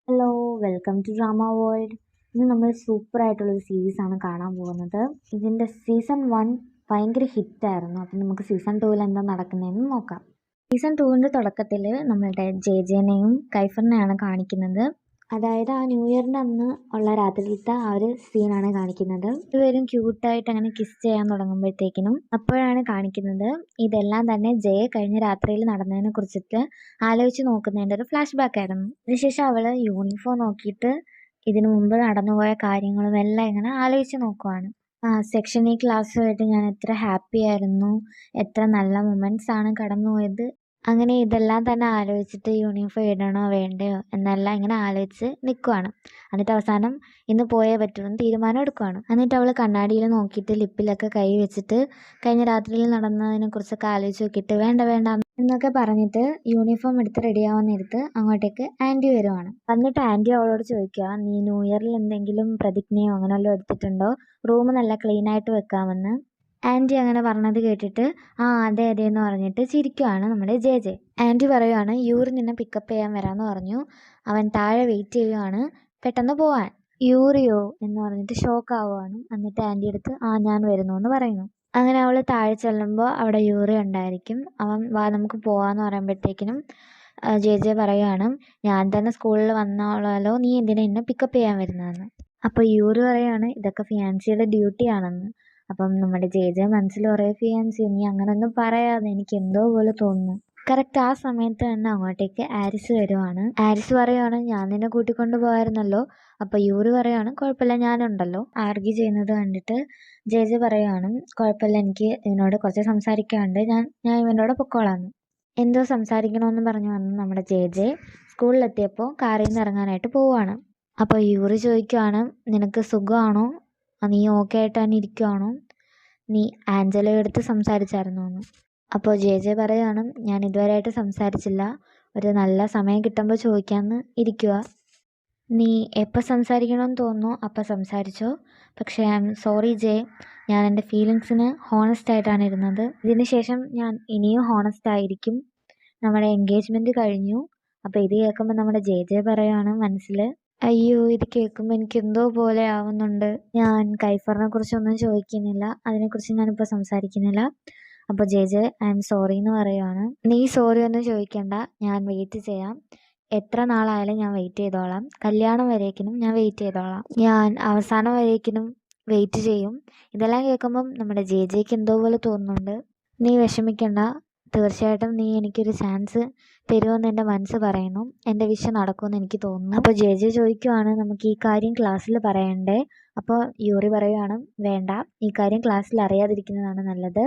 Hello, welcome to drama world. ഇന്ന് നമ്മൾ സൂപ്പറായിട്ടുള്ളൊരു സീരീസാണ് കാണാൻ പോകുന്നത്. ഇതിൻ്റെ സീസൺ 1 ഭയങ്കര ഹിറ്റായിരുന്നു. അപ്പം നമുക്ക് സീസൺ 2 എന്താ നടക്കുന്നതെന്ന് നോക്കാം. സീസൺ 2ൻ്റെ തുടക്കത്തിൽ നമ്മളുടെ ജെജെനെയും കൈഫറിനെയാണ് കാണിക്കുന്നത്. അതായത് ആ ന്യൂ ഇയറിൻ്റെ അന്ന് ഉള്ള രാത്രിയിലത്തെ ആ ഒരു സീനാണ് കാണിക്കുന്നത്. ഇവരും ക്യൂട്ടായിട്ട് അങ്ങനെ കിസ് ചെയ്യാൻ തുടങ്ങുമ്പോഴത്തേക്കിനും അപ്പോഴാണ് കാണിക്കുന്നത് ഇതെല്ലാം തന്നെ ജയ കഴിഞ്ഞ രാത്രിയിൽ നടന്നതിനെ കുറിച്ചിട്ട് ആലോചിച്ച് നോക്കുന്നതിൻ്റെ ഒരു ഫ്ലാഷ് ബാക്ക് ആയിരുന്നു. അതിനുശേഷം അവൾ യൂണിഫോം നോക്കിയിട്ട് ഇതിനു മുമ്പ് നടന്നുപോയ കാര്യങ്ങളും എല്ലാം ഇങ്ങനെ ആലോചിച്ച് നോക്കുവാണ്. സെക്ഷൻ ഈ ക്ലാസ്സുമായിട്ട് ഞാൻ എത്ര ഹാപ്പി ആയിരുന്നു, എത്ര നല്ല മൊമെൻറ്റ്സ് ആണ് കടന്നുപോയത്. അങ്ങനെ ഇതെല്ലാം തന്നെ ആലോചിച്ചിട്ട് യൂണിഫോം ഇടണോ വേണ്ടയോ എന്നെല്ലാം ഇങ്ങനെ ആലോചിച്ച് നിൽക്കുവാണ്. എന്നിട്ട് അവസാനം ഇന്ന് പോയേ പറ്റുമെന്ന് തീരുമാനം എടുക്കുവാണ്. എന്നിട്ട് അവൾ കണ്ണാടിയിൽ നോക്കിയിട്ട് ലിപ്പിലൊക്കെ കൈ വെച്ചിട്ട് കഴിഞ്ഞ രാത്രിയിൽ നടന്നതിനെക്കുറിച്ചൊക്കെ ആലോചിച്ച് നോക്കിയിട്ട് വേണ്ട വേണ്ട എന്നൊക്കെ പറഞ്ഞിട്ട് യൂണിഫോം എടുത്ത് റെഡിയാവാൻ നേരത്ത് അങ്ങോട്ടേക്ക് ആൻറ്റി വരുവാണ്. എന്നിട്ട് ആൻറ്റി അവളോട് ചോദിക്കുക, നീ ന്യൂ ഇയറിൽ എന്തെങ്കിലും പ്രതിജ്ഞയോ അങ്ങനെ വല്ലതും എടുത്തിട്ടുണ്ടോ, റൂം നല്ല ക്ലീൻ ആയിട്ട് വെക്കാമെന്ന്. ആൻറ്റി അങ്ങനെ പറഞ്ഞത് കേട്ടിട്ട് അതെ അതെ എന്ന് പറഞ്ഞിട്ട് ചിരിക്കുവാണ് നമ്മുടെ ജെ ജെ. ആൻറ്റി പറയുവാണ്, യൂറി നിന്നെ പിക്കപ്പ് ചെയ്യാൻ വരാമെന്ന് പറഞ്ഞു, അവൻ താഴെ വെയിറ്റ് ചെയ്യുവാണ്, പെട്ടെന്ന് പോവാൻ. യൂറിയോ എന്ന് പറഞ്ഞിട്ട് ഷോക്ക് ആവുകയാണ്. എന്നിട്ട് ആൻറ്റി അടുത്ത് ഞാൻ വരുന്നു എന്ന് പറയുന്നു. അങ്ങനെ അവൾ താഴെ ചെല്ലുമ്പോൾ അവിടെ യൂറി ഉണ്ടായിരിക്കും. അവൻ വാ നമുക്ക് പോവാന്ന് പറയുമ്പോഴത്തേക്കിനും ജെ ജെ പറയുവാണ്, ഞാൻ തന്നെ സ്കൂളിൽ വന്നോളാലോ, നീ എന്തിനാ എന്നെ പിക്കപ്പ് ചെയ്യാൻ വരുന്നതെന്ന്. അപ്പോൾ യൂറി പറയുവാണ്, ഇതൊക്കെ ഫിയാൻസിയുടെ ഡ്യൂട്ടി ആണെന്ന്. അപ്പം നമ്മുടെ ജെ ജെ മനസ്സിൽ പറയും, ഫിയാൻസി നീ അങ്ങനൊന്നും പറയാതെ, എനിക്ക് എന്തോ പോലെ തോന്നുന്നു. കറക്റ്റ് ആ സമയത്ത് തന്നെ അങ്ങോട്ടേക്ക് ആരിസ് വരുവാണ്. ആരിസ് പറയുവാണ്, ഞാൻ നിന്നെ കൂട്ടിക്കൊണ്ട് പോകാമായിരുന്നല്ലോ. അപ്പോൾ യൂറി പറയുവാണ്, കുഴപ്പമില്ല ഞാനുണ്ടല്ലോ. ആർഗ്യൂ ചെയ്യുന്നത് കണ്ടിട്ട് ജെ ജെ പറയുവാണ്, കുഴപ്പമില്ല, എനിക്ക് ഇവനോട് കുറച്ച് സംസാരിക്കാനുണ്ട്, ഞാൻ ഇവനോട് പൊക്കോളാന്ന്. എന്തോ സംസാരിക്കണമെന്ന് പറഞ്ഞു വന്ന് നമ്മുടെ ജെ ജെ സ്കൂളിലെത്തിയപ്പോൾ കാറിൽ നിന്ന് ഇറങ്ങാനായിട്ട് പോവുകയാണ്. അപ്പോൾ യൂറി ചോദിക്കുവാണ്, നിനക്ക് സുഖമാണോ, നീ ഓക്കെ ആയിട്ട് തന്നെ ഇരിക്കുവാണോ, നീ ആഞ്ചലോയുടെ അടുത്ത് സംസാരിച്ചായിരുന്നോ എന്ന്. അപ്പോൾ ജെ ജെ പറയുകയാണ്, ഞാൻ ഇതുവരെയായിട്ട് സംസാരിച്ചില്ല, ഒരു നല്ല സമയം കിട്ടുമ്പോൾ ചോദിക്കാമെന്ന് ഇരിക്കുക. നീ എപ്പോൾ സംസാരിക്കണമെന്ന് തോന്നുന്നു അപ്പോൾ സംസാരിച്ചോ, പക്ഷേ ഐ ആം സോറി ജെ, ഞാൻ എൻ്റെ ഫീലിങ്സിന് ഹോണസ്റ്റ് ആയിട്ടാണ് ഇരുന്നത്. ഇതിന് ശേഷം ഞാൻ ഇനിയും ഹോണസ്റ്റ് ആയിരിക്കും. നമ്മുടെ എൻഗേജ്മെൻറ്റ് കഴിഞ്ഞു. അപ്പോൾ ഇത് കേൾക്കുമ്പോൾ നമ്മുടെ ജെ ജെ പറയുകയാണ് മനസ്സിൽ, അയ്യോ ഇത് കേൾക്കുമ്പോൾ എനിക്ക് എന്തോ പോലെ ആവുന്നുണ്ട്. ഞാൻ കൈഫറിനെ കുറിച്ചൊന്നും ചോദിക്കുന്നില്ല, അതിനെക്കുറിച്ച് ഞാനിപ്പോൾ സംസാരിക്കുന്നില്ല. അപ്പോൾ J J I am sorry എന്ന് പറയുവാണ്. നീ സോറി ഒന്നും ചോദിക്കണ്ട, ഞാൻ വെയിറ്റ് ചെയ്യാം, എത്ര നാളായാലും ഞാൻ വെയിറ്റ് ചെയ്തോളാം, കല്യാണം വരേക്കിനും ഞാൻ വെയിറ്റ് ചെയ്തോളാം, ഞാൻ അവസാനം വരേക്കിനും വെയിറ്റ് ചെയ്യും. ഇതെല്ലാം കേൾക്കുമ്പം നമ്മുടെ ജെ ജെക്ക് എന്തോ പോലെ തോന്നുന്നുണ്ട്. നീ വിഷമിക്കണ്ട, തീർച്ചയായിട്ടും നീ എനിക്കൊരു ചാൻസ് തരുമെന്ന് എൻ്റെ മനസ്സ് പറയുന്നു, എൻ്റെ വിഷ് നടക്കുമെന്ന് എനിക്ക് തോന്നുന്നു. അപ്പോൾ ജെ ജെ ചോദിക്കുവാണ്, നമുക്ക് ഈ കാര്യം ക്ലാസ്സിൽ പറയണ്ടേ. അപ്പോൾ യൂറി പറയുവാണ്, വേണ്ട, ഈ കാര്യം ക്ലാസ്സിൽ അറിയാതിരിക്കുന്നതാണ് നല്ലത്,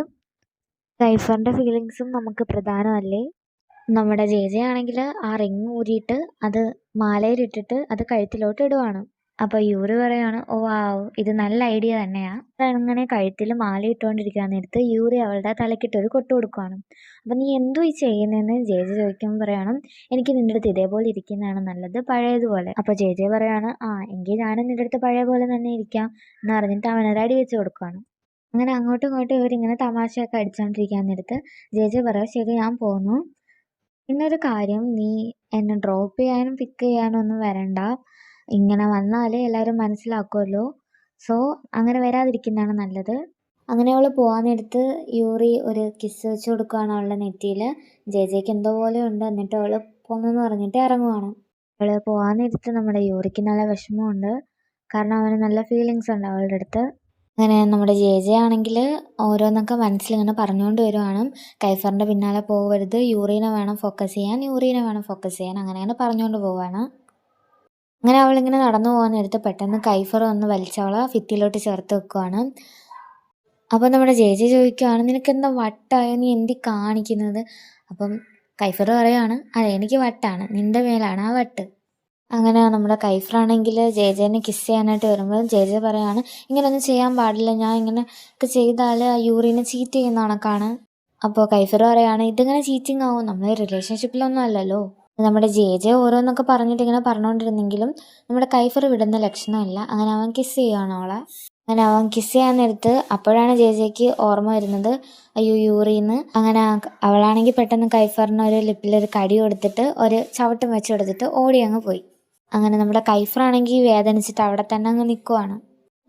കൈഫറിൻ്റെ ഫീലിങ്സും നമുക്ക് പ്രധാനമല്ലേ. നമ്മുടെ ജെ ജെ ആണെങ്കിൽ ആ റിങ് ഊരിയിട്ട് അത് മാലയിലിട്ടിട്ട് അത് കഴുത്തിലോട്ട് ഇടുവാണ്. അപ്പോൾ യൂറി പറയാണ്, ഓ ഇത് നല്ല ഐഡിയ തന്നെയാണ്. അങ്ങനെ കഴുത്തിൽ മാല ഇട്ടുകൊണ്ടിരിക്കാൻ നേരത്ത് യൂറി അവളുടെ തലക്കിട്ടൊരു കൊട്ട് കൊടുക്കുവാണ്. അപ്പം നീ എന്തോ ഈ ചെയ്യുന്നതെന്ന് ജെ ജെ ചോദിക്കുമ്പോൾ പറയണം, എനിക്ക് നിൻ്റെ അടുത്ത് ഇതേപോലെ ഇരിക്കുന്നതാണ് നല്ലത്, പഴയതുപോലെ. അപ്പോൾ ജെ ജെ പറയാണ്, എങ്കിൽ ഞാനും നിൻ്റെ അടുത്ത് പഴയ പോലെ തന്നെ ഇരിക്കാം എന്ന് പറഞ്ഞിട്ട് അവനൊരു അടി വെച്ച് കൊടുക്കുകയാണ്. അങ്ങനെ അങ്ങോട്ടും ഇങ്ങോട്ടും ഇവരിങ്ങനെ തമാശയൊക്കെ അടിച്ചുകൊണ്ടിരിക്കാൻ നേരത്ത് ജെ ജെ പറയാം, ശരി ഞാൻ പോകുന്നു, പിന്നൊരു കാര്യം, നീ എന്നെ ഡ്രോപ്പ് ചെയ്യാനും പിക്ക് ചെയ്യാനും ഒന്നും വരണ്ട, ഇങ്ങനെ വന്നാൽ എല്ലാവരും മനസ്സിലാക്കുമല്ലോ, സോ അങ്ങനെ വരാതിരിക്കുന്നതാണ് നല്ലത്. അങ്ങനെ അവൾ പോകാൻ നേരത്ത് യൂറി ഒരു കിസ് വെച്ച് കൊടുക്കുകയാണ് അവളുടെ നെറ്റിയിൽ. ജെ ജെക്ക് എന്തോ പോലെ ഉണ്ട്. എന്നിട്ട് അവൾ പോന്നെന്ന് പറഞ്ഞിട്ട് ഇറങ്ങുവാണ്. അവൾ പോകാൻ നേരത്ത് നമ്മുടെ യൂറിക്ക് നല്ല വിഷമമുണ്ട്, കാരണം അവന് നല്ല ഫീലിങ്സ് ഉണ്ട് അവളുടെ അടുത്ത്. അങ്ങനെ നമ്മുടെ ജെ ജെ ആണെങ്കിൽ ഓരോന്നൊക്കെ മനസ്സിലിങ്ങനെ പറഞ്ഞുകൊണ്ട് വരുവാണ്, കൈഫറിൻ്റെ പിന്നാലെ പോകരുത്, യൂറീനെ വേണം ഫോക്കസ് ചെയ്യാൻ അങ്ങനെ പറഞ്ഞുകൊണ്ട് പോവാണ്. അങ്ങനെ അവളിങ്ങനെ നടന്നു പോകാൻ നേരത്ത് പെട്ടെന്ന് കൈഫർ വന്ന് വലിച്ചവളെ ഭിത്തിയിലോട്ട് ചേർത്ത് വെക്കുവാണ്. അപ്പോൾ നമ്മുടെ ജെ ജെ ചോദിക്കുവാണ്, നിനക്കെന്താ വട്ടായോ, നീ എന്തി കാണിക്കുന്നത്. അപ്പം കൈഫർ പറയുവാണ്, അതെ എനിക്ക് വട്ടാണ്, നിൻ്റെ മേലാണ് ആ വട്ട്. അങ്ങനെ നമ്മുടെ കൈഫറാണെങ്കിൽ ജെ ജെനെ കിസ് ചെയ്യാനായിട്ട് വരുമ്പോൾ ജെ ജെ പറയാണ്, ഇങ്ങനെയൊന്നും ചെയ്യാൻ പാടില്ല, ഞാൻ ഇങ്ങനെ ഒക്കെ ചെയ്താൽ യൂറിനെ ചീറ്റ് ചെയ്യുന്ന കണക്കാണ്. അപ്പോൾ കൈഫർ പറയാണ്, ഇതിങ്ങനെ ചീറ്റിംഗ് ആവും, നമ്മൾ റിലേഷൻഷിപ്പിലൊന്നും അല്ലല്ലോ. നമ്മുടെ ജെ ജെ ഓരോന്നൊക്കെ പറഞ്ഞിട്ട് ഇങ്ങനെ പറഞ്ഞുകൊണ്ടിരുന്നെങ്കിലും നമ്മുടെ കൈഫർ വിടുന്ന ലക്ഷണമില്ല. അങ്ങനെ അവൻ കിസ് ചെയ്യുകയാണ് അവളെ. അങ്ങനെ അവൻ കിസ് ചെയ്യാൻ നേരത്ത് അപ്പോഴാണ് ജെ ജെക്ക് ഓർമ്മ വരുന്നത്, അയ്യോ യൂറിന്ന്. അങ്ങനെ അവളാണെങ്കിൽ പെട്ടെന്ന് കൈഫറിന് ഒരു ലിപ്പിലൊരു കടി കൊടുത്തിട്ട് ഒരു ചവിട്ടം വെച്ച് കൊടുത്തിട്ട് ഓടി അങ്ങ് പോയി. അങ്ങനെ നമ്മുടെ കൈഫറാണെങ്കിൽ വേദനിച്ചിട്ട് അവിടെ തന്നെ അങ്ങ് നിൽക്കുവാണ്.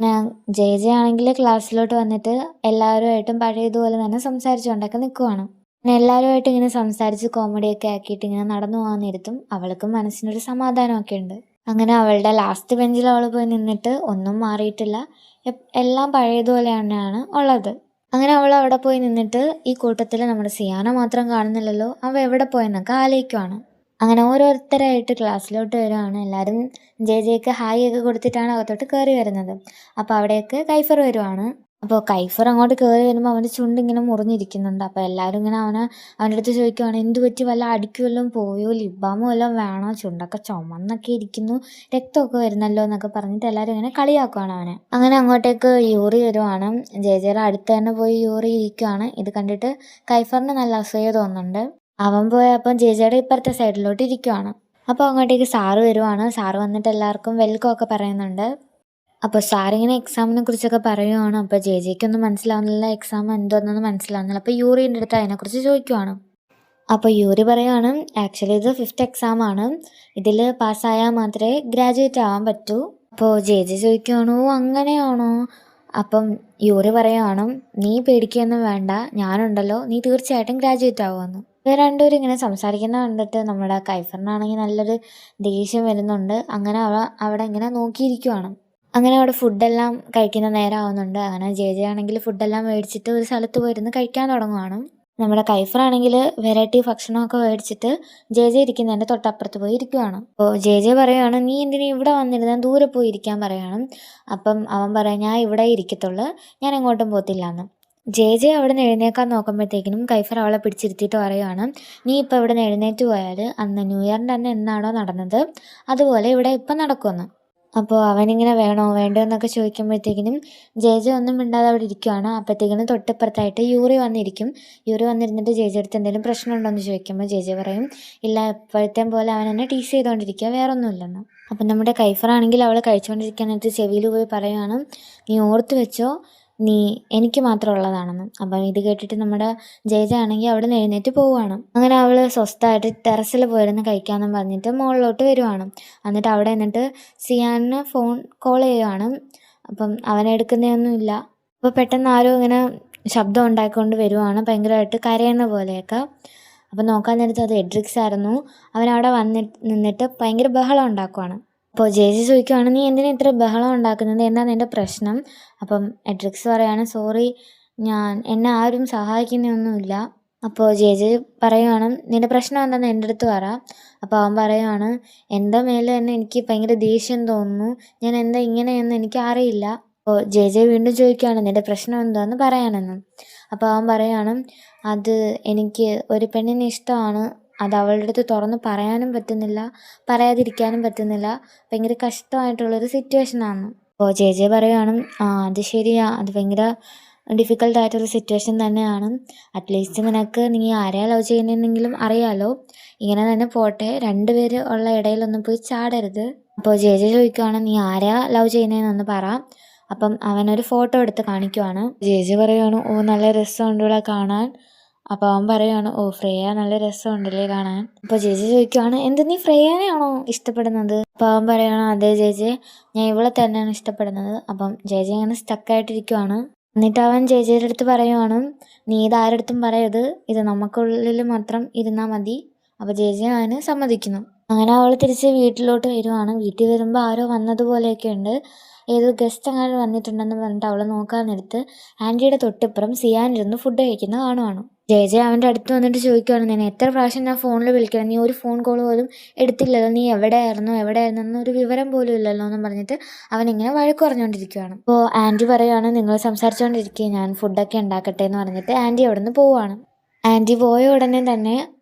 ഞാൻ ജെ ജെ ആണെങ്കിൽ ക്ലാസ്സിലോട്ട് വന്നിട്ട് എല്ലാവരുമായിട്ടും പഴയതുപോലെ തന്നെ സംസാരിച്ചുകൊണ്ടൊക്കെ നിൽക്കുവാണ്. പിന്നെ എല്ലാവരുമായിട്ട് ഇങ്ങനെ സംസാരിച്ച് കോമഡിയൊക്കെ ആക്കിയിട്ട് ഇങ്ങനെ നടന്നു പോകാൻ നേരത്തും അവൾക്ക് മനസ്സിനൊരു സമാധാനമൊക്കെ ഉണ്ട്. അങ്ങനെ അവളുടെ ലാസ്റ്റ് ബെഞ്ചിൽ അവൾ പോയി നിന്നിട്ട് ഒന്നും മാറിയിട്ടില്ല, എല്ലാം പഴയതുപോലെ തന്നെയാണ് ഉള്ളത്. അങ്ങനെ അവൾ അവിടെ പോയി നിന്നിട്ട് ഈ കൂട്ടത്തിൽ നമ്മുടെ സിയാന മാത്രം കാണുന്നില്ലല്ലോ, അവ എവിടെ പോയെന്നൊക്കെ ആലോചിക്കുവാണ്. അങ്ങനെ ഓരോരുത്തരായിട്ട് ക്ലാസ്സിലോട്ട് വരുവാണ്. എല്ലാവരും ജെ ജെക്ക് ഹായ് ഒക്കെ കൊടുത്തിട്ടാണ് അകത്തോട്ട് കയറി വരുന്നത്. അപ്പോൾ അവിടെയൊക്കെ കൈഫർ വരുവാണ്. അപ്പോൾ കൈഫർ അങ്ങോട്ട് കയറി വരുമ്പോൾ അവൻ്റെ ചുണ്ടിങ്ങനെ മുറിഞ്ഞിരിക്കുന്നുണ്ട്. അപ്പോൾ എല്ലാവരും ഇങ്ങനെ അവൻ്റെ അടുത്ത് ചോദിക്കുവാണ്, എന്ത് പറ്റി, വല്ല അടിക്ക് വല്ലതും പോയോ, ലിബാമോ വല്ലതും വേണോ, ചുണ്ടൊക്കെ ചുമന്നൊക്കെ ഇരിക്കുന്നു, രക്തമൊക്കെ വരുന്നല്ലോ എന്നൊക്കെ പറഞ്ഞിട്ട് എല്ലാവരും ഇങ്ങനെ കളിയാക്കുവാണ് അവനെ. അങ്ങനെ അങ്ങോട്ടേക്ക് യൂറി വരുവാണ്. ജെ ജെയുടെ അടുത്ത് തന്നെ പോയി യൂറി ഇരിക്കുവാണ്. ഇത് കണ്ടിട്ട് കൈഫറിന് നല്ല അസൂയ തോന്നുന്നുണ്ട്. അവൻ പോയപ്പം ജെ ജെയുടെ ഇപ്പുറത്തെ സൈഡിലോട്ട് ഇരിക്കുവാണ്. അപ്പോൾ അങ്ങോട്ടേക്ക് സാറ് വരുവാണ്. സാറ് വന്നിട്ട് എല്ലാവർക്കും വെൽക്കം ഒക്കെ പറയുന്നുണ്ട്. അപ്പോൾ സാറിങ്ങനെ എക്സാമിനെ കുറിച്ചൊക്കെ പറയുവാണ്. അപ്പോൾ ജെ ജെക്കൊന്നും മനസ്സിലാവുന്നില്ല, എക്സാം എന്തോന്നൊന്നും മനസ്സിലാവുന്നില്ല. അപ്പോൾ യൂറിൻ്റെ അടുത്ത് അതിനെക്കുറിച്ച് ചോദിക്കുവാണ്. അപ്പോൾ യൂറി പറയുവാണ്, ആക്ച്വലി ഇത് 5th എക്സാമാണ്, ഇതിൽ പാസ്സായാൽ മാത്രമേ ഗ്രാജുവേറ്റ് ആവാൻ പറ്റൂ. അപ്പോൾ ജെ ജെ ചോദിക്കുവാണോ, അങ്ങനെയാണോ? അപ്പം യൂറി പറയുവാണ്, നീ പേടിക്കുകയൊന്നും വേണ്ട, ഞാനുണ്ടല്ലോ, നീ തീർച്ചയായിട്ടും ഗ്രാജുവേറ്റ് ആവുമെന്ന്. ഇവർ രണ്ടുപേരും ഇങ്ങനെ സംസാരിക്കുന്ന കണ്ടിട്ട് നമ്മുടെ കൈഫറിനാണെങ്കിൽ നല്ലൊരു ദേഷ്യം വരുന്നുണ്ട്. അങ്ങനെ അവിടെ ഇങ്ങനെ നോക്കിയിരിക്കുവാണ്. അങ്ങനെ അവിടെ ഫുഡെല്ലാം കഴിക്കുന്ന നേരം ആവുന്നുണ്ട്. അങ്ങനെ ജെ ജെ ആണെങ്കിൽ ഫുഡെല്ലാം മേടിച്ചിട്ട് ഒരു സ്ഥലത്ത് പോയിരുന്ന് കഴിക്കാൻ തുടങ്ങുവാണ്. നമ്മുടെ കൈഫറാണെങ്കിൽ വെറൈറ്റി ഭക്ഷണമൊക്കെ മേടിച്ചിട്ട് ജെ ജെ ഇരിക്കുന്നതിൻ്റെ തൊട്ടപ്പുറത്ത് പോയി ഇരിക്കുവാണ്. അപ്പോൾ ജെ ജെ പറയുകയാണ്, നീ എന്തിനാ ഇവിടെ വന്നിരുന്നാൽ ദൂരെ പോയി ഇരിക്കാൻ പറയുകയാണ്. അപ്പം അവൻ പറയാം, ഞാൻ ഇവിടെ ഇരിക്കത്തുള്ളൂ, ഞാൻ എങ്ങോട്ടും പോകത്തില്ല എന്ന്. ജെ ജെ അവിടെ നിന്ന് എഴുന്നേക്കാൻ നോക്കുമ്പോഴത്തേക്കിനും കൈഫർ അവളെ പിടിച്ചിരുത്തിയിട്ട് പറയുകയാണ്, നീ ഇപ്പോൾ ഇവിടെ നിന്ന് എഴുന്നേറ്റ് പോയാൽ അന്ന് ന്യൂ ഇയറിൻ്റെ അന്ന് എന്നാണോ നടന്നത് അതുപോലെ ഇവിടെ ഇപ്പം നടക്കുമെന്ന്. അപ്പോൾ അവനിങ്ങനെ വേണോ വേണ്ടോ എന്നൊക്കെ ചോദിക്കുമ്പോഴത്തേക്കിനും ജെ ജെ ഒന്നും മിണ്ടാതെ അവിടെ ഇരിക്കുവാണ്. അപ്പോഴത്തേക്കിനും തൊട്ടിപ്പുറത്തായിട്ട് യൂറി വന്നിരിക്കും. യൂറി വന്നിരുന്നിട്ട് ജെ ജെ അടുത്ത് എന്തെങ്കിലും പ്രശ്നമുണ്ടോ എന്ന് ചോദിക്കുമ്പോൾ ജെ ജെ പറയും, ഇല്ല, എപ്പോഴത്തെ പോലെ അവൻ എന്നെ ടീസ് ചെയ്തുകൊണ്ടിരിക്കുക, വേറെ ഒന്നുമില്ലെന്ന്. അപ്പം നമ്മുടെ കൈഫറാണെങ്കിൽ അവൾ കഴിച്ചുകൊണ്ടിരിക്കാനായിട്ട് ചെവിയിൽ പോയി പറയുകയാണ്, നീ ഓർത്ത് വെച്ചോ, നീ എനിക്ക് മാത്രം ഉള്ളതാണെന്ന്. അപ്പം ഇത് കേട്ടിട്ട് നമ്മുടെ ജെ ജെ ആണെങ്കിൽ അവിടെ നിന്ന് എഴുന്നേറ്റ് പോവുകയാണ്. അങ്ങനെ അവൾ സ്വസ്ഥമായിട്ട് ടെറസിൽ പോയിരുന്ന് കഴിക്കാമെന്ന് പറഞ്ഞിട്ട് മുകളിലോട്ട് വരുവാണ്. എന്നിട്ട് അവിടെ നിന്നിട്ട് സിയാനിന് ഫോൺ കോൾ ചെയ്യുവാണ്. അപ്പം അവനെടുക്കുന്നതൊന്നുമില്ല. അപ്പോൾ പെട്ടെന്ന് ആരോ ഇങ്ങനെ ശബ്ദം ഉണ്ടാക്കിക്കൊണ്ട് വരുവാണ്, ഭയങ്കരമായിട്ട് കരയുന്ന പോലെയൊക്കെ. അപ്പം നോക്കാൻ നേരത്ത് അത് എഡ്രിക്സ് ആയിരുന്നു. അവനവിടെ നിന്നിട്ട് ഭയങ്കര ബഹളം ഉണ്ടാക്കുവാണ്. അപ്പോൾ ജെ ജെ ചോദിക്കുവാണ്, നീ എന്തിനാ ഇത്ര ബഹളം ഉണ്ടാക്കുന്നത്, എന്താണ് നിൻ്റെ പ്രശ്നം? അപ്പം എഡ്രിക്സ് പറയാണ്, സോറി, എന്നെ ആരും സഹായിക്കുന്നൊന്നുമില്ല. അപ്പോൾ ജെ ജെ പറയുവാണ്, നിൻ്റെ പ്രശ്നം എന്താണെന്ന് എൻ്റെ അടുത്ത് പറ. അപ്പോൾ അവൻ പറയുവാണ്, എൻ്റെ മേലെ തന്നെ എനിക്ക് ഭയങ്കര ദേഷ്യം തോന്നുന്നു, ഞാൻ എന്താ ഇങ്ങനെയെന്ന് എനിക്ക് അറിയില്ല. അപ്പോൾ ജെ ജെ വീണ്ടും ചോദിക്കുകയാണ്, നിൻ്റെ പ്രശ്നം എന്താണെന്ന് പറയാനെന്ന്. അപ്പോൾ അവൻ പറയുവാണ്, അത് എനിക്ക് ഒരു പെണ്ണിനെ ഇഷ്ടമാണ്, അത് അവളുടെ അടുത്ത് തുറന്ന് പറയാനും പറ്റുന്നില്ല, പറയാതിരിക്കാനും പറ്റുന്നില്ല, ഭയങ്കര കഷ്ടമായിട്ടുള്ളൊരു സിറ്റുവേഷനാണ്. അപ്പോൾ ജെ ജെ പറയുവാണ്, അത് ശരിയാ, അത് ഭയങ്കര ഡിഫിക്കൽട്ടായിട്ടൊരു സിറ്റുവേഷൻ തന്നെയാണ്. അറ്റ്ലീസ്റ്റ് നിനക്ക് നീ ആരെയാ ലവ് ചെയ്യുന്നതെന്നെങ്കിലും അറിയാലോ, ഇങ്ങനെ തന്നെ പോട്ടെ, 2 പേര് ഉള്ള ഇടയിലൊന്നും പോയി ചാടരുത്. അപ്പോൾ ജെ ജെ ചോദിക്കുവാണ്, നീ ആരെയാ ലവ് ചെയ്യുന്നതെന്നൊന്ന് പറ. അപ്പം അവനൊരു ഫോട്ടോ എടുത്ത് കാണിക്കുവാണ്. ജെ ജെ പറയുവാണ്, ഓ നല്ല രസമുണ്ട് ഇവിടെ കാണാൻ. അപ്പോൾ അവൻ പറയുവാണ്, ഓ ഫ്രേയ നല്ല രസമുണ്ടല്ലേ കാണാൻ. അപ്പോൾ ജെ ജെ ചോദിക്കുവാണ്, എന്ത് നീ ഫ്രേയനെയാണോ ഇഷ്ടപ്പെടുന്നത്? അപ്പോൾ അവൻ പറയുവാണ്, അതെ ജെ ജെ, ഞാൻ ഇവളെ തന്നെയാണ് ഇഷ്ടപ്പെടുന്നത്. അപ്പം ജെ ജെ ഇങ്ങനെ സ്റ്റക്കായിട്ടിരിക്കുവാണ്. എന്നിട്ട് അവൻ ജെ ജെയുടെ അടുത്ത് പറയുവാണ്, നീ ഇത് ആരടുത്തും പറയരുത്, ഇത് നമുക്കുള്ളിൽ മാത്രം ഇരുന്നാൽ മതി. അപ്പോൾ ജെ ജെ അവന് സമ്മതിക്കുന്നു. അങ്ങനെ അവൾ തിരിച്ച് വീട്ടിലോട്ട് വരുവാണ്. വീട്ടിൽ വരുമ്പോൾ ആരോ വന്നതുപോലെയൊക്കെ ഉണ്ട്. ഏതോ ഗസ്റ്റ് അങ്ങനെ വന്നിട്ടുണ്ടെന്ന് പറഞ്ഞിട്ട് അവൾ നോക്കാൻ നേരത്ത് ആൻറ്റിയുടെ തൊട്ടിപ്പുറം സിയാനിരുന്ന് ഫുഡ് കഴിക്കുന്ന കാണുവാണ്. ജെ ജെ അവൻ്റെ അടുത്ത് വന്നിട്ട് ചോദിക്കുവാണ്, ഞാൻ എത്ര പ്രാവശ്യം ഞാൻ ഫോണിൽ വിളിക്കണം, നീ ഒരു ഫോൺ കോൾ പോലും എടുത്തില്ലല്ലോ, നീ എവിടെയായിരുന്നു എന്നൊരു വിവരം പോലും ഇല്ലല്ലോ എന്ന് പറഞ്ഞിട്ട് അവനിങ്ങനെ വഴക്ക് പറഞ്ഞുകൊണ്ടിരിക്കുകയാണ്. അപ്പോൾ ആൻറ്റി പറയുവാണ്, നിങ്ങൾ സംസാരിച്ചുകൊണ്ടിരിക്കുക, ഞാൻ ഫുഡൊക്കെ ഉണ്ടാക്കട്ടെ എന്ന് പറഞ്ഞിട്ട് ആൻറ്റി അവിടെ നിന്ന് പോവുകയാണ്. ആൻറ്റി പോയ ഉടനെ തന്നെ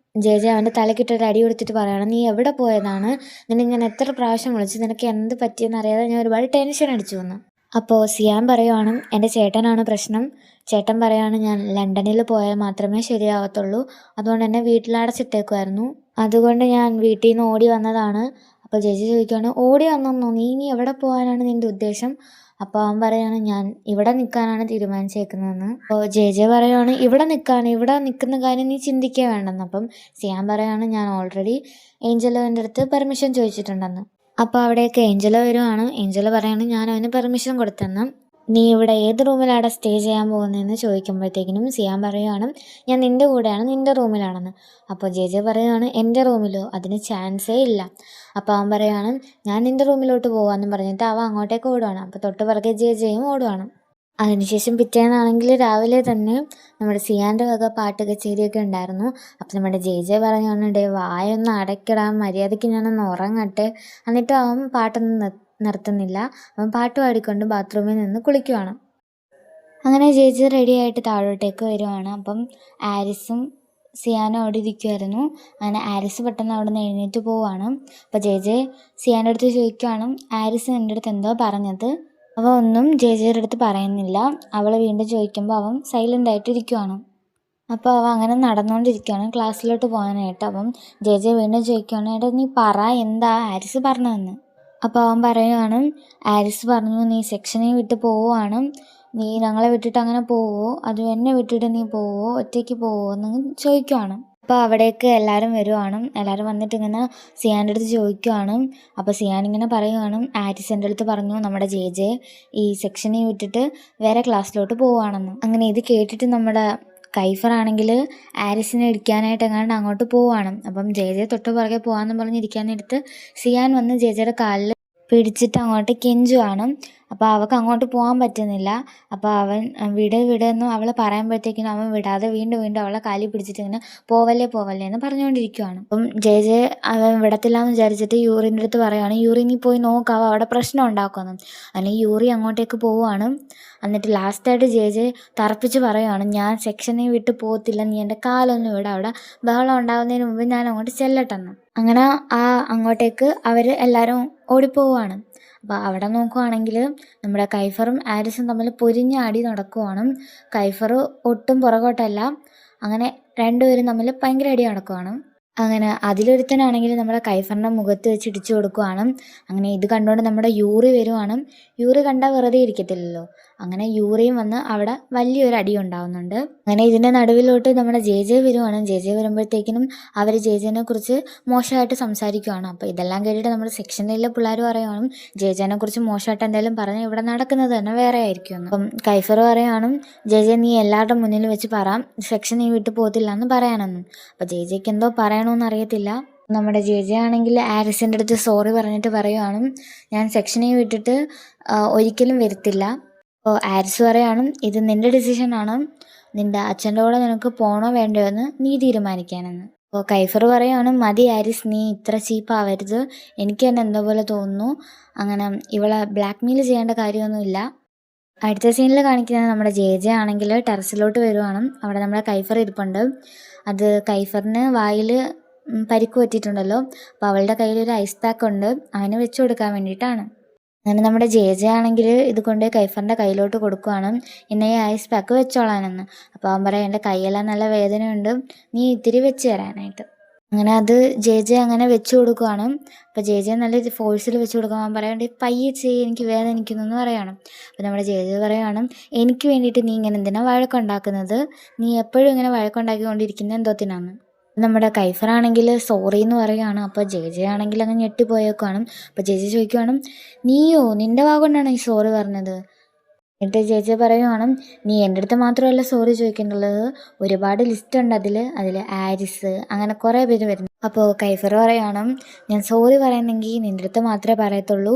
ജെ ജെ അവൻ്റെ തലക്കിട്ടൊരു അടി കൊടുത്തിട്ട് പറയുകയാണ്, നീ എവിടെ പോയതാണ്, നിന്നെ ഞാൻ എത്ര പ്രാവശ്യം വിളിച്ചു, നിനക്ക് എന്ത് പറ്റിയെന്ന് അറിയാതെ ഞാൻ ഒരുപാട് ടെൻഷൻ അടിച്ചു വന്നു. അപ്പോൾ സിയാൻ പറയുവാണ്, എൻ്റെ ചേട്ടനാണ് പ്രശ്നം. ചേട്ടൻ പറയുകയാണ്, ഞാൻ ലണ്ടനിൽ പോയാൽ മാത്രമേ ശരിയാവത്തുള്ളൂ, അതുകൊണ്ട് എന്നെ വീട്ടിലടച്ചിട്ടേക്കുമായിരുന്നു, അതുകൊണ്ട് ഞാൻ വീട്ടിൽ നിന്ന് ഓടി വന്നതാണ്. അപ്പോൾ ജെ ജെ ചോദിക്കുകയാണ്, ഓടി വന്നെന്നോ, നീ എവിടെ പോകാനാണ് നിൻ്റെ ഉദ്ദേശം? അപ്പോൾ അവൻ പറയുകയാണ്, ഞാൻ ഇവിടെ നിൽക്കാനാണ് തീരുമാനിച്ചേക്കുന്നതെന്ന്. അപ്പോൾ ജെ ജെ പറയുകയാണ്, ഇവിടെ നിൽക്കുന്ന കാര്യം നീ ചിന്തിക്കുക വേണ്ടെന്ന്. അപ്പം സിയാൻ പറയുകയാണ്, ഞാൻ ഓൾറെഡി ഏഞ്ചലോൻ്റെ അടുത്ത് പെർമിഷൻ ചോദിച്ചിട്ടുണ്ടെന്ന്. അപ്പോൾ അവിടേക്ക് ഏഞ്ചല വരുവാണ്. ഏഞ്ചല പറയാണ് ഞാൻ അവന് പെർമിഷൻ കൊടുത്തെന്ന്. നീ ഇവിടെ ഏത് റൂമിലാണ് സ്റ്റേ ചെയ്യാൻ പോകുന്നതെന്ന് ചോദിക്കുമ്പോഴത്തേക്കിനും സിയാൻ പറയുവാണ് ഞാൻ നിൻ്റെ കൂടെയാണ്, നിൻ്റെ റൂമിലാണെന്ന്. അപ്പോൾ ജെ ജെ പറയുവാണ് എൻ്റെ റൂമിലോ, അതിന് ചാൻസേ ഇല്ല. അപ്പോൾ അവൻ പറയുവാണ് ഞാൻ നിൻ്റെ റൂമിലോട്ട് പോകാമെന്നും പറഞ്ഞിട്ട് അവൻ അങ്ങോട്ടേക്ക് ഓടുവാണ്. അപ്പോൾ തൊട്ട് പുറകെ ജെ ജെയും ഓടുവാണ്. അതിനുശേഷം പിറ്റേന്നാണെങ്കിൽ രാവിലെ തന്നെ നമ്മുടെ സിയാൻ്റെ വക പാട്ട് കച്ചേരിയൊക്കെ ഉണ്ടായിരുന്നു. അപ്പോൾ നമ്മുടെ ജെ ജെ പറയുവാണ് ഡേ വായൊന്ന് അടയ്ക്കിടാൻ, മര്യാദയ്ക്ക് ഞാനൊന്ന് ഉറങ്ങട്ടെ. എന്നിട്ട് അവൻ പാട്ടൊന്നും നിർത്തുന്നില്ല. അവൻ പാട്ട് പാടിക്കൊണ്ട് ബാത്റൂമിൽ നിന്ന് കുളിക്കുവാണ്. അങ്ങനെ ജെ ജെ റെഡിയായിട്ട് താഴോട്ടേക്ക് വരുവാണ്. അപ്പം ആരിസും സിയാനും അവിടെ ഇരിക്കുമായിരുന്നു. അങ്ങനെ ആരിസ് പെട്ടെന്ന് അവിടെ നിന്ന് എഴുന്നേറ്റ് പോവുകയാണ്. അപ്പോൾ ജെ ജെ സിയാൻ്റെ അടുത്ത് ചോദിക്കുവാണ് ആരിസ് എൻ്റെ അടുത്ത് എന്തോ പറഞ്ഞത്. അവൻ ഒന്നും ജെ ജെയുടെ അടുത്ത് പറയുന്നില്ല. അവൾ വീണ്ടും ചോദിക്കുമ്പോൾ അവൻ സൈലൻ്റ് ആയിട്ട് ഇരിക്കുവാണ്. അപ്പോൾ അവൻ അങ്ങനെ നടന്നുകൊണ്ടിരിക്കുകയാണ് ക്ലാസ്സിലോട്ട് പോകാനായിട്ട്. അപ്പം ജെ ജെ വീണ്ടും ചോദിക്കുകയാണ് എടാ നീ പറ എന്താ ആരിസ് പറഞ്ഞതെന്ന്. അപ്പോൾ അവൻ പറയുവാണ് ആരിസ് പറഞ്ഞു നീ സെക്ഷനെ വിട്ട് പോവുകയാണ്, നീ ഞങ്ങളെ വിട്ടിട്ട് അങ്ങനെ പോവോ, അത് എന്നെ വിട്ടിട്ട് നീ പോവോ, ഒറ്റയ്ക്ക് പോവോ എന്ന് ചോദിക്കുവാണ്. അപ്പോൾ അവിടേക്ക് എല്ലാവരും വരുവാണ്. എല്ലാവരും വന്നിട്ട് ഇങ്ങനെ സിയാൻ്റെ അടുത്ത് ചോദിക്കുവാണ്. അപ്പോൾ സിയാൻ ഇങ്ങനെ പറയുവാണ് ആരിസിൻ്റെ അടുത്ത് പറഞ്ഞു നമ്മുടെ ജെ ജെ ഈ സെക്ഷനെ വിട്ടിട്ട് വേറെ ക്ലാസ്സിലോട്ട് പോവുകയാണെന്ന്. അങ്ങനെ ഇത് കേട്ടിട്ട് നമ്മുടെ കൈഫറാണെങ്കിൽ ആരിസിനെ ഇടിക്കാനായിട്ട് എങ്ങാണ്ട് അങ്ങോട്ട് പോവുകയാണ്. അപ്പം ജെ ജെ തൊട്ട് പുറകെ പോകാമെന്ന് പറഞ്ഞിരിക്കാനെടുത്ത് സിയാൻ വന്ന് ജെ ജെയുടെ കാലിൽ പിടിച്ചിട്ട് അങ്ങോട്ട് കെഞ്ചുവാണ്. അപ്പോൾ അവൾക്ക് അങ്ങോട്ട് പോകാൻ പറ്റുന്നില്ല. അപ്പോൾ അവൻ വിടെന്ന് അവൾ പറയുമ്പോഴത്തേക്കിനും അവൻ വിടാതെ വീണ്ടും വീണ്ടും അവളെ കാലിൽ പിടിച്ചിട്ട് ഇങ്ങനെ പോവല്ലേ പോവല്ലേ എന്ന് പറഞ്ഞുകൊണ്ടിരിക്കുവാണ്. അപ്പം ജെ ജെ അവൻ വിടത്തില്ല എന്ന് വിചാരിച്ചിട്ട് യൂറിൻ്റെ അടുത്ത് പറയുവാണ് യൂറിനിൽ പോയി നോക്കാം അവിടെ പ്രശ്നം ഉണ്ടാക്കുമെന്ന്. അല്ലെങ്കിൽ യൂറി അങ്ങോട്ടേക്ക് പോവുകയാണ്. എന്നിട്ട് ലാസ്റ്റായിട്ട് ജെ ജെ തറപ്പിച്ച് പറയുവാണ് ഞാൻ സെക്ഷനെ വിട്ട് പോകത്തില്ല, നീ എൻ്റെ കാലൊന്നും വിടാം, അവിടെ ബഹളം ഉണ്ടാകുന്നതിന് മുമ്പ് ഞാൻ അങ്ങോട്ട് ചെല്ലട്ടെന്ന്. അങ്ങനെ അങ്ങോട്ടേക്ക് അവർ എല്ലാവരും ഓടിപ്പോവുകയാണ്. അപ്പോൾ അവിടെ നോക്കുവാണെങ്കിൽ നമ്മുടെ കൈഫറും ആരിസും തമ്മിൽ പൊരിഞ്ഞ അടി നടക്കുവാണ്. കൈഫർ ഒട്ടും പുറകോട്ടല്ല, അങ്ങനെ രണ്ടുപേരും തമ്മിൽ ഭയങ്കര അടി നടക്കുവാണ്. അങ്ങനെ അതിലൊരുത്തനാണെങ്കിൽ നമ്മുടെ കൈഫറിൻ്റെ മുഖത്ത് വെച്ച് ഇടിച്ചു കൊടുക്കുവാണ്. അങ്ങനെ ഇത് കണ്ടുകൊണ്ട് നമ്മുടെ യൂറി വരുവാണ്. യൂറി കണ്ടാൽ വെറുതെ ഇരിക്കത്തില്ലല്ലോ. അങ്ങനെ യൂറിയും വന്ന് അവിടെ വലിയൊരു അടി ഉണ്ടാവുന്നുണ്ട്. അങ്ങനെ ഇതിൻ്റെ നടുവിലോട്ട് നമ്മുടെ ജെ ജെ വരുവാണ്. ജെ ജെ വരുമ്പോഴത്തേക്കിനും അവർ ജെ ജെനെ കുറിച്ച് മോശമായിട്ട് സംസാരിക്കുവാണ്. അപ്പോൾ ഇതെല്ലാം കേട്ടിട്ട് നമ്മുടെ സെക്ഷനിലെ പിള്ളേർ പറയുവാണ് ജെ ജെനെ കുറിച്ച് മോശമായിട്ട് എന്തെങ്കിലും പറഞ്ഞാൽ ഇവിടെ നടക്കുന്നത് തന്നെ വേറെ ആയിരിക്കുമെന്ന്. അപ്പം കൈഫർ പറയുവാണ് ജെ ജെ നീ എല്ലാവരുടെ മുന്നിൽ വെച്ച് പറ സെക്ഷൻ നീ വിട്ടു പോകത്തില്ല എന്ന് പറയാനെന്ന്. അപ്പോൾ ജെ ജെക്ക് എന്തോ പറയണമെന്നറിയത്തില്ല. നമ്മുടെ ജെ ജെ ആണെങ്കിൽ ആരിസിൻ്റെ അടുത്ത് സോറി പറഞ്ഞിട്ട് പറയുവാണ് ഞാൻ സെക്ഷനെ വിട്ടിട്ട് ഒരിക്കലും വരത്തില്ല. അപ്പോൾ ആരിസ് പറയുകയാണ് ഇത് നിൻ്റെ ഡിസിഷനാണ്, നിൻ്റെ അച്ഛൻ്റെ കൂടെ നിനക്ക് പോകണോ വേണ്ടോ എന്ന് നീ തീരുമാനിക്കാനെന്ന്. അപ്പോൾ കൈഫർ പറയുകയാണ് മതി ആരിസ്, നീ ഇത്ര ചീപ്പാവരുത്, എനിക്ക് തന്നെ എന്തോ പോലെ തോന്നുന്നു, അങ്ങനെ ഇവളെ ബ്ലാക്ക് മെയിൽ ചെയ്യേണ്ട കാര്യമൊന്നുമില്ല. അടുത്ത സീനിൽ കാണിക്കുന്നത് നമ്മുടെ ജെ ജെ ആണെങ്കിൽ ടെറസിലോട്ട് വരുവാണ്. അവിടെ നമ്മുടെ കൈഫർ ഇരിപ്പുണ്ട്. അത് കൈഫറിന് വായിൽ പരിക്ക് പറ്റിയിട്ടുണ്ടല്ലോ. അപ്പോൾ അവളുടെ കയ്യിലൊരു ഐസ് പാക്ക് ഉണ്ട്, അവന് വെച്ച് കൊടുക്കാൻ വേണ്ടിയിട്ടാണ്. അങ്ങനെ നമ്മുടെ ജെ ജെ ആണെങ്കിൽ ഇത് കൊണ്ട് കൈഫറിൻ്റെ കയ്യിലോട്ട് കൊടുക്കുവാണ്, എന്നെ ഈ ഐസ് പാക്ക് വെച്ചോളാനെന്ന്. അപ്പോൾ അവൻ പറയാം എൻ്റെ കൈയെല്ലാം നല്ല വേദനയുണ്ട്, നീ ഇത്തിരി വെച്ച് തരാനായിട്ട്. അങ്ങനെ അത് ജെ ജെ അങ്ങനെ വെച്ച് കൊടുക്കുവാണ്. അപ്പോൾ ജെ ജെ നല്ല ഫോഴ്സിൽ വെച്ച് കൊടുക്കുമ്പോൾ അവൻ പറയാണ്ട് പയ്യെ ചെയ്യ് എനിക്ക് വേദനിക്കുന്നു എന്ന് പറയണം. അപ്പോൾ നമ്മുടെ ജെ ജെ പറയുകയാണ് എനിക്ക് വേണ്ടിയിട്ട് നീ ഇങ്ങനെ എന്തിനാ വഴക്കുണ്ടാക്കുന്നത്, നീ എപ്പോഴും ഇങ്ങനെ വഴക്കുണ്ടാക്കിക്കൊണ്ടിരിക്കുന്നത് എന്തോത്തിനാണ്. നമ്മുടെ കൈഫറാണെങ്കിൽ സോറി എന്ന് പറയുകയാണ്. അപ്പോൾ ജെ ജെ ആണെങ്കിൽ അങ്ങ് ഞെട്ടിപ്പോയേക്കുവാണ്. അപ്പോൾ ജെ ജെ ചോദിക്കുവാണ് നീയോ, നിൻ്റെ വാഗൊണ്ടാണ് ഈ സോറി പറഞ്ഞത്. എന്നിട്ട് ജെ ജെ പറയുവാണ് നീ എൻ്റെ അടുത്ത് മാത്രമല്ല സോറി ചോദിക്കേണ്ടുള്ളത്, ഒരുപാട് ലിസ്റ്റ് ഉണ്ട്, അതിൽ ആരിസ് അങ്ങനെ കുറേ പേര് വരുന്നു. അപ്പോൾ കൈഫർ പറയുവാണ് ഞാൻ സോറി പറയുന്നെങ്കിൽ നിൻ്റെ അടുത്ത് മാത്രമേ പറയത്തുള്ളൂ,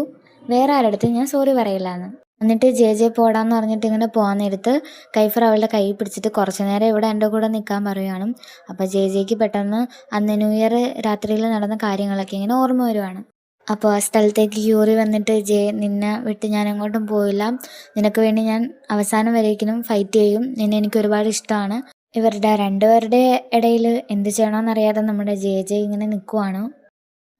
വേറെ ആരുടെ അടുത്ത് ഞാൻ സോറി പറയില്ല എന്ന്. എന്നിട്ട് ജെ ജെ പോടാന്ന് പറഞ്ഞിട്ട് ഇങ്ങനെ പോകാൻ നേരത്ത് കൈഫർ അവളുടെ കൈ പിടിച്ചിട്ട് കുറച്ച് നേരം ഇവിടെ എൻ്റെ കൂടെ നിൽക്കാൻ പറയുവാണ്. അപ്പോൾ ജെ ജെക്ക് പെട്ടെന്ന് അന്ന് ന്യൂ ഇയർ രാത്രിയിൽ നടന്ന കാര്യങ്ങളൊക്കെ ഇങ്ങനെ ഓർമ്മ വരുവാണ്. അപ്പോൾ ആ സ്ഥലത്തേക്ക് യൂറി വന്നിട്ട് നിന്നെ വിട്ട് ഞാൻ എങ്ങോട്ടും പോയില്ല, നിനക്ക് വേണ്ടി ഞാൻ അവസാനം വരേക്കിനും ഫൈറ്റ് ചെയ്യും, നിന്നെ എനിക്ക് ഒരുപാട് ഇഷ്ടമാണ്. ഇവരുടെ രണ്ടുപേരുടെ ഇടയിൽ എന്ത് ചെയ്യണമെന്നറിയാതെ നമ്മുടെ ജെ ജെ ഇങ്ങനെ നിൽക്കുവാണ്.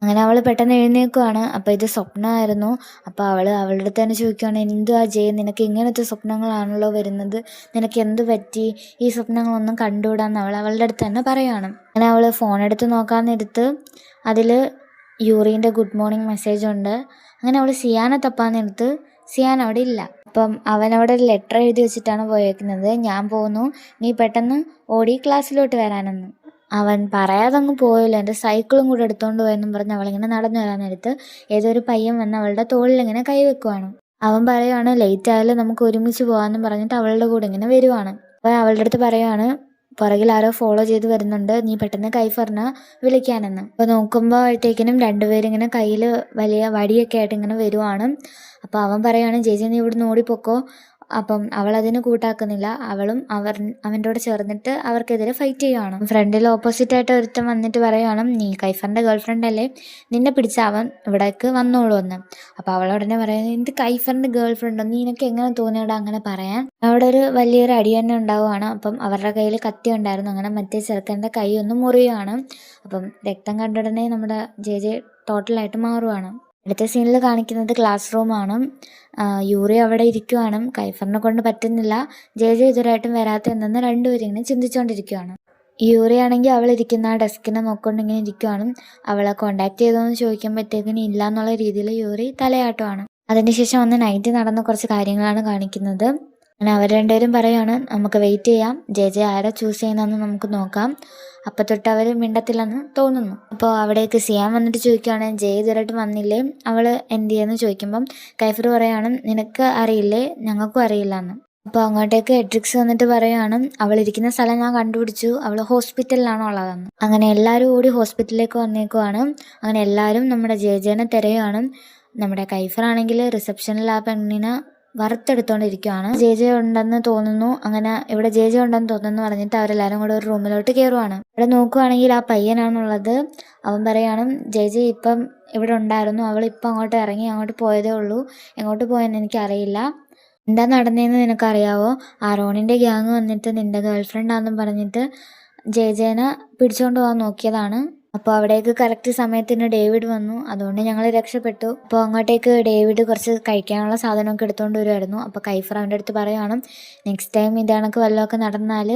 അങ്ങനെ അവൾ പെട്ടെന്ന് എഴുന്നേൽക്കുവാണ്. അപ്പോൾ ഇത് സ്വപ്നമായിരുന്നു. അപ്പോൾ അവളുടെ അടുത്ത് തന്നെ ചോദിക്കുകയാണ് എന്തുവാ ജെ, നിനക്ക് ഇങ്ങനത്തെ സ്വപ്നങ്ങളാണല്ലോ വരുന്നത്, നിനക്ക് എന്ത് പറ്റി, ഈ സ്വപ്നങ്ങളൊന്നും കണ്ടുകൂടാന്ന് അവളുടെ അടുത്ത് തന്നെ പറയുകയാണ്. അങ്ങനെ അവൾ ഫോൺ എടുത്ത് നോക്കാൻ നേരത്ത് അതിൽ യൂറിൻ്റെ ഗുഡ് മോർണിംഗ് മെസ്സേജ് ഉണ്ട്. അങ്ങനെ അവൾ സിയാനെ തപ്പാൻ നേരത്ത് സിയാൻ അവിടെ ഇല്ല. അപ്പം അവനവിടെ ഒരു ലെറ്റർ എഴുതി വെച്ചിട്ടാണ് പോയേക്കുന്നത്, ഞാൻ പോകുന്നു, നീ പെട്ടെന്ന് ഓടി ക്ലാസ്സിലോട്ട് വരാനെന്ന്. അവൻ പറയാതങ്ങ് പോയല്ലോ, എൻ്റെ സൈക്കിളും കൂടെ എടുത്തുകൊണ്ട് പോയെന്നും പറഞ്ഞ് അവളിങ്ങനെ നടന്നു വരാൻ നേരത്ത് ഏതൊരു പയ്യൻ വന്ന് അവളുടെ തോളിലിങ്ങനെ കൈവെക്കുവാണ്. അവൻ പറയുവാണ് ലേറ്റ് ആയാലും നമുക്ക് ഒരുമിച്ച് പോകാമെന്നും പറഞ്ഞിട്ട് അവളുടെ കൂടെ ഇങ്ങനെ വരുവാണ്. അപ്പോൾ അവളുടെ അടുത്ത് പറയുവാണ് പുറകിൽ ആരോ ഫോളോ ചെയ്ത് വരുന്നുണ്ട്, നീ പെട്ടെന്ന് കൈഫറിനെ വിളിക്കാനെന്ന്. അപ്പോൾ നോക്കുമ്പോഴത്തേക്കിനും രണ്ടുപേരും ഇങ്ങനെ കയ്യിൽ വലിയ വടിയൊക്കെ ആയിട്ട് ഇങ്ങനെ വരുവാണ്. അപ്പോൾ അവൻ പറയുവാണ് ചേച്ചി നീ ഇവിടുന്ന് ഓടിപ്പോക്കോ. അപ്പം അവളതിന് കൂട്ടാക്കുന്നില്ല. അവളും അവൻ്റെ കൂടെ ചേർന്നിട്ട് അവർക്കെതിരെ ഫൈറ്റ് ചെയ്യുവാണ്. ഫ്രണ്ടിൽ ഓപ്പോസിറ്റായിട്ട് ഒരുത്തൻ വന്നിട്ട് പറയുവാണ് നീ കൈഫറിൻ്റെ ഗേൾ ഫ്രണ്ട് അല്ലേ, നിന്നെ പിടിച്ച അവൻ ഇവിടേക്ക് വന്നോളൂ എന്ന്. അപ്പോൾ അവളുടനെ പറയുന്നത് എന്ത് കൈഫറിൻ്റെ ഗേൾ ഫ്രണ്ടോ, നീ നിനക്ക് എങ്ങനെ തോന്നിയോടാ അങ്ങനെ പറയാൻ. അവിടെ ഒരു വലിയൊരു അടി തന്നെ ഉണ്ടാവുകയാണ്. അപ്പം അവരുടെ കയ്യിൽ കത്തി ഉണ്ടായിരുന്നു. അങ്ങനെ മറ്റേ ചെറുക്കൻ്റെ കൈ ഒന്ന് മുറിയുവാണ്. അപ്പം രക്തം കണ്ടുടനെ നമ്മുടെ ജെ ടോട്ടലായിട്ട് മാറുവാണ്. അടുത്ത സീനിൽ കാണിക്കുന്നത് ക്ലാസ് റൂമാണ്. യൂറി അവിടെ ഇരിക്കുവാണ്. കൈഫറിനെ കൊണ്ട് പറ്റുന്നില്ല, ജെ ഇതുവരായിട്ടും വരാത്ത എന്തെന്ന് രണ്ടുപേരും ഇങ്ങനെ ചിന്തിച്ചുകൊണ്ടിരിക്കുകയാണ്. യൂറി ആണെങ്കിൽ അവളിരിക്കുന്ന ആ ഡെസ്കിനെ നോക്കിക്കൊണ്ട് ഇങ്ങനെ ഇരിക്കുവാണ്. അവളെ കോണ്ടാക്ട് ചെയ്തോന്ന് ചോദിക്കുമ്പോഴത്തേക്കിന് ഇല്ല എന്നുള്ള രീതിയിൽ യൂറി തലയാട്ടമാണ്. അതിനുശേഷം വന്ന് നൈറ്റ് നടന്ന കുറച്ച് കാര്യങ്ങളാണ് കാണിക്കുന്നത്. അങ്ങനെ അവർ രണ്ടുപേരും പറയുകയാണ് നമുക്ക് വെയിറ്റ് ചെയ്യാം, ജെ ആരെ ചൂസ് ചെയ്യുന്നതെന്ന് നമുക്ക് നോക്കാം. അപ്പം തൊട്ട് അവർ മിണ്ടത്തില്ലെന്ന് തോന്നുന്നു. അപ്പോൾ അവിടേക്ക് സിയാൻ വന്നിട്ട് ചോദിക്കുകയാണ് ജെ ഇതുവരായിട്ട് വന്നില്ലേ, അവൾ എന്ത് ചെയ്യുമെന്ന് ചോദിക്കുമ്പം കൈഫർ പറയുകയാണ് നിനക്ക് അറിയില്ലേ, ഞങ്ങൾക്കും അറിയില്ല എന്ന്. അപ്പോൾ അങ്ങോട്ടേക്ക് എഡ്രിക്സ് വന്നിട്ട് പറയുകയാണ് അവളിരിക്കുന്ന സ്ഥലം ഞാൻ കണ്ടുപിടിച്ചു, അവൾ ഹോസ്പിറ്റലിലാണോ ഉള്ളതെന്ന്. അങ്ങനെ എല്ലാവരും കൂടി ഹോസ്പിറ്റലിലേക്ക് വന്നേക്കുവാണ്. അങ്ങനെ എല്ലാവരും നമ്മുടെ ജെനെ തിരയുകയാണ്. നമ്മുടെ കൈഫറാണെങ്കിൽ റിസപ്ഷനിൽ ആ പെണ്ണിനെ വറുത്തെടുത്തോണ്ടിരിക്കുകയാണ്. ജെ ഉണ്ടെന്ന് തോന്നുന്നു. അങ്ങനെ ഇവിടെ ജെ ഉണ്ടെന്ന് തോന്നുന്നു പറഞ്ഞിട്ട് അവരെല്ലാവരും കൂടെ ഒരു റൂമിലോട്ട് കയറുവാണ്. ഇവിടെ നോക്കുവാണെങ്കിൽ ആ പയ്യനാണുള്ളത്. അവൻ പറയാണ് ജെ ഇപ്പം ഇവിടെ ഉണ്ടായിരുന്നു, അവൾ ഇപ്പം അങ്ങോട്ട് ഇറങ്ങി അങ്ങോട്ട് പോയതേ ഉള്ളൂ, എങ്ങോട്ട് പോയെന്ന് എനിക്കറിയില്ല. എന്താ നടന്നതെന്ന് നിനക്കറിയാവോ, ആ റോണിൻ്റെ ഗ്യാങ് വന്നിട്ട് നിൻ്റെ ഗേൾ ഫ്രണ്ടാണെന്നും പറഞ്ഞിട്ട് ജെനെ പിടിച്ചുകൊണ്ട് പോകാൻ നോക്കിയതാണ്. അപ്പോൾ അവിടേക്ക് കറക്റ്റ് സമയത്തിന് ഡേവിഡ് വന്നു, അതുകൊണ്ട് ഞങ്ങൾ രക്ഷപ്പെട്ടു. അപ്പോൾ അങ്ങോട്ടേക്ക് ഡേവിഡ് കുറച്ച് കഴിക്കാനുള്ള സാധനമൊക്കെ എടുത്തുകൊണ്ട് വരുമായിരുന്നു. അപ്പോൾ കൈഫർ അവൻ്റെ അടുത്ത് പറയുകയാണ് നെക്സ്റ്റ് ടൈം ഇതേണക്ക് വല്ലതൊക്കെ നടന്നാൽ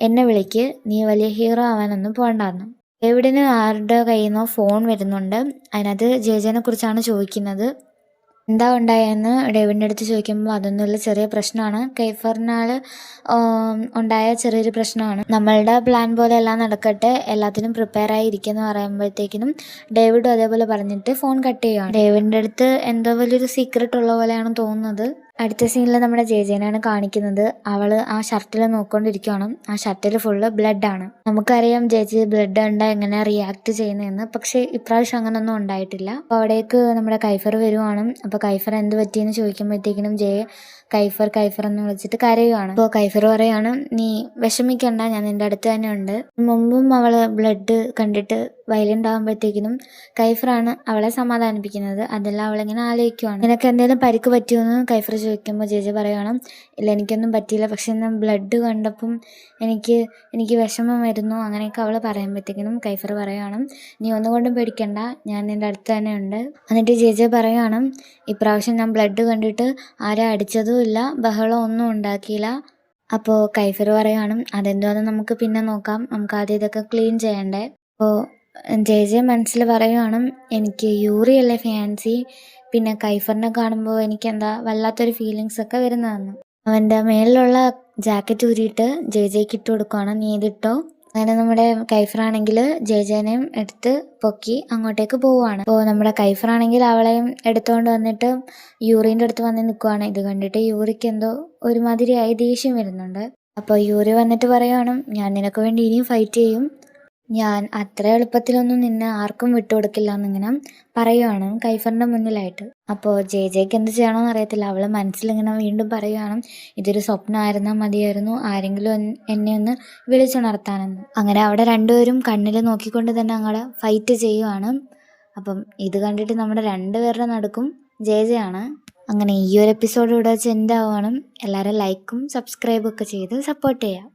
എന്നെ വിളിക്ക്, നീ വലിയ ഹീറോ ആവാനൊന്നും പോകണ്ടായിരുന്നു. ഡേവിഡിന് ആരുടെ കയ്യിൽ നിന്നോ ഫോൺ വരുന്നുണ്ട്. അതിനകത്ത് ജെനെ കുറിച്ചാണ് ചോദിക്കുന്നത്. എന്താ ഉണ്ടായെന്ന് ഡേവിഡിൻ്റെ അടുത്ത് ചോദിക്കുമ്പോൾ അതൊന്നുമില്ല, ചെറിയ പ്രശ്നമാണ്, കൈഫറിനാൽ ഉണ്ടായ ചെറിയൊരു പ്രശ്നമാണ്, നമ്മളുടെ പ്ലാൻ പോലെ എല്ലാം നടക്കട്ടെ, എല്ലാത്തിനും പ്രിപ്പയർ ആയി ഇരിക്കുമെന്ന് പറയുമ്പോഴത്തേക്കിനും ഡേവിഡും അതേപോലെ പറഞ്ഞിട്ട് ഫോൺ കട്ട് ചെയ്യുകയാണ്. ഡേവിഡിൻ്റെ അടുത്ത് എന്തോ വലിയൊരു സീക്രട്ട് ഉള്ള പോലെയാണ് തോന്നുന്നത്. അടുത്ത സീനിൽ നമ്മുടെ ജെനാണ് കാണിക്കുന്നത്. അവൾ ആ ഷർട്ടിൽ നോക്കിക്കൊണ്ടിരിക്കുകയാണ്. ആ ഷർട്ടിൽ ഫുള്ള് ബ്ലഡാണ്. നമുക്കറിയാം ജെ ബ്ലഡ് കണ്ടാൽ എങ്ങനെ റിയാക്ട് ചെയ്യുന്നതെന്ന്, പക്ഷേ ഇപ്രാവശ്യം അങ്ങനൊന്നും ഉണ്ടായിട്ടില്ല. അപ്പോൾ അവിടേക്ക് നമ്മുടെ കൈഫർ വരുവാണ്. അപ്പോൾ കൈഫർ എന്ത് പറ്റിയെന്ന് ചോദിക്കുമ്പോഴത്തേക്കിനും കൈഫർ എന്ന് വിളിച്ചിട്ട് കരയുവാണ്. അപ്പോൾ കൈഫർ പറയാണ് നീ വിഷമിക്കണ്ട, ഞാൻ നിൻ്റെ അടുത്ത് തന്നെ ഉണ്ട്. മുമ്പും അവൾ ബ്ലഡ് കണ്ടിട്ട് വയലൻ്റ് ആകുമ്പോഴത്തേക്കിനും കൈഫറാണ് അവളെ സമാധാനിപ്പിക്കുന്നത്. അതെല്ലാം അവളിങ്ങനെ ആലോചിക്കുവാണ്. നിനക്ക് എന്തെങ്കിലും പരിക്ക് പറ്റിയോന്ന് കൈഫർ ചോദിക്കുമ്പോൾ ജെ പറയുകയാണ് ഇല്ല എനിക്കൊന്നും പറ്റിയില്ല, പക്ഷെ ഞാൻ ബ്ലഡ് കണ്ടപ്പം എനിക്ക് വിഷമം വരുന്നു, അങ്ങനെയൊക്കെ അവൾ പറയുമ്പോഴത്തേക്കിനും കൈഫർ പറയുകയാണ് നീ ഒന്നുകൊണ്ടും പേടിക്കണ്ട, ഞാൻ നിൻ്റെ അടുത്ത് തന്നെ ഉണ്ട്. എന്നിട്ട് ജെ പറയുകയാണ് ഇപ്രാവശ്യം ഞാൻ ബ്ലഡ് കണ്ടിട്ട് ആരെ അടിച്ചതും ഇല്ല, ബഹളം ഒന്നും ഉണ്ടാക്കിയില്ല. അപ്പോൾ കൈഫർ പറയുകയാണ് അതെന്തോന്ന് നമുക്ക് പിന്നെ നോക്കാം, നമുക്ക് ആദ്യം ഇതൊക്കെ ക്ലീൻ ചെയ്യണ്ടേ. അപ്പോൾ ജെ മനസ്സിൽ പറയുകയാണ് എനിക്ക് യൂറിയല്ലേ ഫാൻസി, പിന്നെ കൈഫറിനെ കാണുമ്പോൾ എനിക്കെന്താ വല്ലാത്തൊരു ഫീലിങ്സ് ഒക്കെ വരുന്നതെന്ന്. അവൻ്റെ മേളിലുള്ള ജാക്കറ്റ് ഊരിയിട്ട് ജെക്ക് ഇട്ട് കൊടുക്കുകയാണ്, നീ ഇതിട്ടോ. അങ്ങനെ നമ്മുടെ കൈഫറാണെങ്കിൽ ജെനെയും എടുത്ത് പൊക്കി അങ്ങോട്ടേക്ക് പോവുകയാണ്. അപ്പോൾ നമ്മുടെ കൈഫറാണെങ്കിൽ അവളെയും എടുത്തുകൊണ്ട് വന്നിട്ട് യൂറിൻ്റെ അടുത്ത് വന്ന് നിൽക്കുവാണ്. ഇത് കണ്ടിട്ട് യൂറിക്ക് എന്തോ ഒരുമാതിരിയായി ദേഷ്യം വരുന്നുണ്ട്. അപ്പോൾ യൂറി വന്നിട്ട് പറയുകയാണ് ഞാൻ നിനക്ക് വേണ്ടി ഇനിയും ഫൈറ്റ് ചെയ്യും, ഞാൻ അത്ര എളുപ്പത്തിലൊന്നും നിന്നെ ആർക്കും വിട്ടുകൊടുക്കില്ല എന്നിങ്ങനെ പറയുവാണ് കൈഫറിൻ്റെ മുന്നിലായിട്ട്. അപ്പോൾ ജെക്ക് എന്ത് ചെയ്യണമെന്ന് അറിയത്തില്ല. അവൾ മനസ്സിലിങ്ങനെ വീണ്ടും പറയുവാണ് ഇതൊരു സ്വപ്നമായിരുന്നാൽ മതിയായിരുന്നു, ആരെങ്കിലും എന്നെ ഒന്ന് വിളിച്ചുണർത്താനെന്ന്. അങ്ങനെ അവിടെ രണ്ടുപേരും കണ്ണിൽ നോക്കിക്കൊണ്ട് തന്നെ അങ്ങോട്ട് ഫൈറ്റ് ചെയ്യുവാണ്. അപ്പം ഇത് കണ്ടിട്ട് നമ്മുടെ രണ്ടുപേരുടെ നടുക്കും ജെ ആണ്. അങ്ങനെ ഈ ഒരു എപ്പിസോഡ് ഇവിടെ വെച്ച് എൻ്റെ ആവുകയാണ്. എല്ലാവരും ലൈക്കും സബ്സ്ക്രൈബും ഒക്കെ ചെയ്ത് സപ്പോർട്ട് ചെയ്യാം.